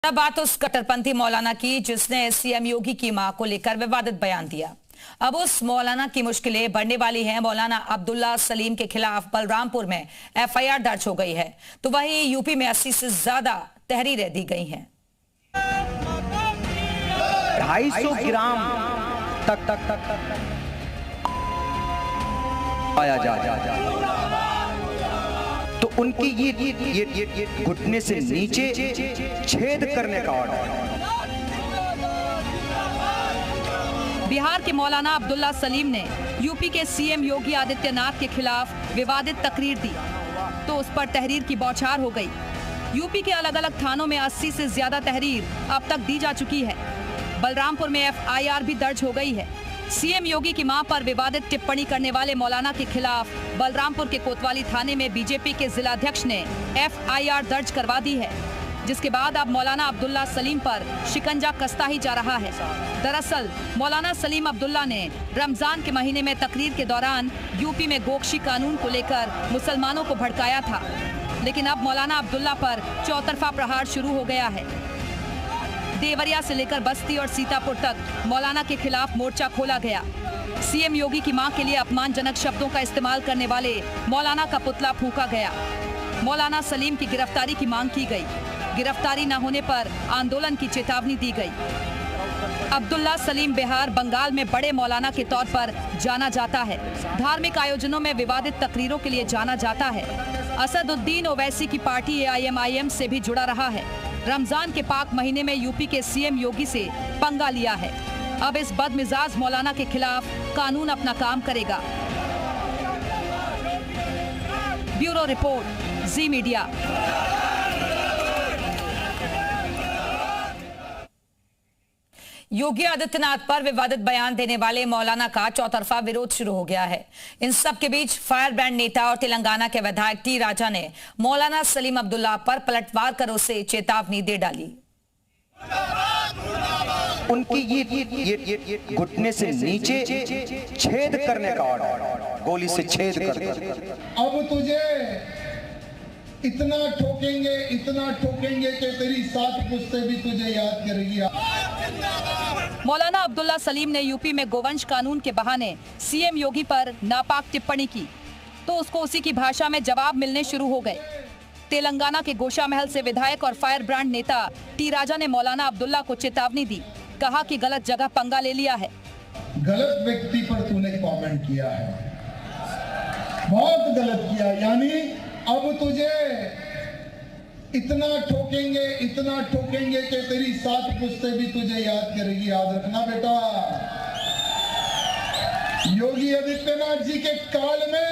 बात उस कट्टरपंथी मौलाना की जिसने सीएम योगी की मां को लेकर विवादित बयान दिया। अब उस मौलाना की मुश्किलें बढ़ने वाली हैं। मौलाना अब्दुल्ला सलीम के खिलाफ बलरामपुर में एफआईआर दर्ज हो गई है, तो वहीं यूपी में 80 से ज्यादा तहरीरें दी गई हैं। 250 ग्राम तक आया जा तो उनकी ये घुटने से नीचे छेद करने का ऑर्डर। बिहार के मौलाना अब्दुल्ला सलीम ने यूपी के सीएम योगी आदित्यनाथ के खिलाफ विवादित तकरीर दी, तो उस पर तहरीर की बौछार हो गई। यूपी के अलग अलग थानों में 80 से ज्यादा तहरीर अब तक दी जा चुकी है। बलरामपुर में एफआईआर भी दर्ज हो गई है। सीएम योगी की मां पर विवादित टिप्पणी करने वाले मौलाना के खिलाफ बलरामपुर के कोतवाली थाने में बीजेपी के जिलाध्यक्ष ने एफआईआर दर्ज करवा दी है, जिसके बाद अब मौलाना अब्दुल्ला सलीम पर शिकंजा कसता ही जा रहा है। दरअसल मौलाना सलीम अब्दुल्ला ने रमजान के महीने में तकरीर के दौरान यूपी में गोकशी कानून को लेकर मुसलमानों को भड़काया था, लेकिन अब मौलाना अब्दुल्ला पर चौतरफा प्रहार शुरू हो गया है। देवरिया से लेकर बस्ती और सीतापुर तक मौलाना के खिलाफ मोर्चा खोला गया। सीएम योगी की मां के लिए अपमानजनक शब्दों का इस्तेमाल करने वाले मौलाना का पुतला फूंका गया। मौलाना सलीम की गिरफ्तारी की मांग की गई। गिरफ्तारी न होने पर आंदोलन की चेतावनी दी गई। अब्दुल्ला सलीम बिहार बंगाल में बड़े मौलाना के तौर पर जाना जाता है। धार्मिक आयोजनों में विवादित तकरीरों के लिए जाना जाता है। असदुद्दीन ओवैसी की पार्टी AIMIM से भी जुड़ा रहा है। रमजान के पाक महीने में यूपी के सीएम योगी से पंगा लिया है। अब इस बदमिजाज मौलाना के खिलाफ कानून अपना काम करेगा। ब्यूरो रिपोर्ट, जी मीडिया। योगी आदित्यनाथ पर विवादित बयान देने वाले मौलाना का चौतरफा विरोध शुरू हो गया है। इन सब के बीच फायर ब्रांड नेता और तेलंगाना के विधायक टी राजा ने मौलाना सलीम अब्दुल्ला पर पलटवार कर उसे चेतावनी दे डाली। उनकी ये घुटने से नीचे छेद करने का ऑर्डर, गोली से छेद कर। अब तुझे इतना ठोकेंगे कि तेरी 7 पुश्तें भी तुझे याद करेगी। मौलाना अब्दुल्ला सलीम ने यूपी में गोवंश कानून के बहाने सीएम योगी पर नापाक टिप्पणी की, तो उसको उसी की भाषा में जवाब मिलने शुरू हो गए। तेलंगाना के गोशा महल से विधायक और फायर ब्रांड नेता टी राजा ने मौलाना अब्दुल्ला को चेतावनी दी। कहा कि गलत जगह पंगा ले लिया है। गलत व्यक्ति पर तूने कमेंट किया है, बहुत गलत किया। यानी अब तुझे इतना ठोकेंगे कि तेरी 7 पुश्तें भी तुझे याद करेगी। याद रखना बेटा, योगी आदित्यनाथ जी के काल में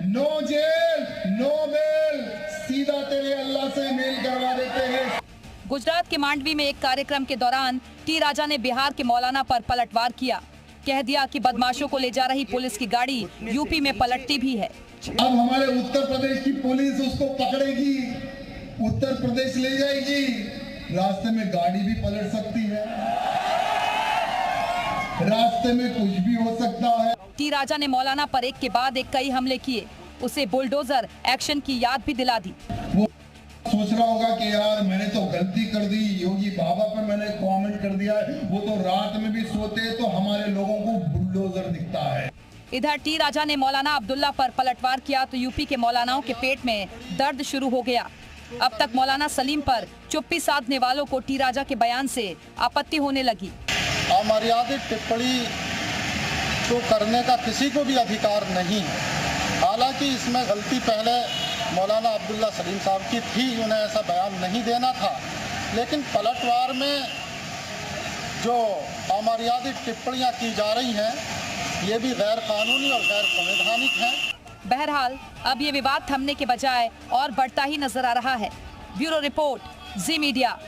नो जेल नो बेल, सीधा तेरे अल्लाह से मेल करवा देते हैं। गुजरात के मांडवी में एक कार्यक्रम के दौरान टी राजा ने बिहार के मौलाना पर पलटवार किया। कह दिया कि बदमाशों को ले जा रही पुलिस की गाड़ी यूपी में पलटती भी है। अब हमारे उत्तर प्रदेश की पुलिस उसको पकड़ेगी, उत्तर प्रदेश ले जाएगी, रास्ते में गाड़ी भी पलट सकती है, रास्ते में कुछ भी हो सकता है। टी राजा ने मौलाना पर एक के बाद एक कई हमले किए। उसे बुलडोजर एक्शन की याद भी दिला दी। वो सोच रहा होगा कि यार मैंने तो गलती कर दी, योगी बाबा पर मैंने कमेंट कर दिया है। वो तो रात में भी सोते हैं तो हमारे लोगों को बुलडोजर दिखता है। इधर टी राजा ने मौलाना अब्दुल्ला पर पलटवार किया तो यूपी के मौलानाओं के पेट में दर्द शुरू हो गया। अब तक मौलाना सलीम पर चुप्पी साधने वालों को टी राजा के बयान से आपत्ति होने लगी। अमर्यादित टिप्पणी तो करने का किसी को भी अधिकार नहीं है। हालांकि इसमें गलती पहले मौलाना अब्दुल्ला सलीम साहब की थी, उन्हें ऐसा बयान नहीं देना था, लेकिन पलटवार में जो अमर्यादित टिप्पणियां की जा रही हैं, ये भी गैर कानूनी और गैर संवैधानिक है। बहरहाल अब ये विवाद थमने के बजाय और बढ़ता ही नजर आ रहा है। ब्यूरो रिपोर्ट, जी मीडिया।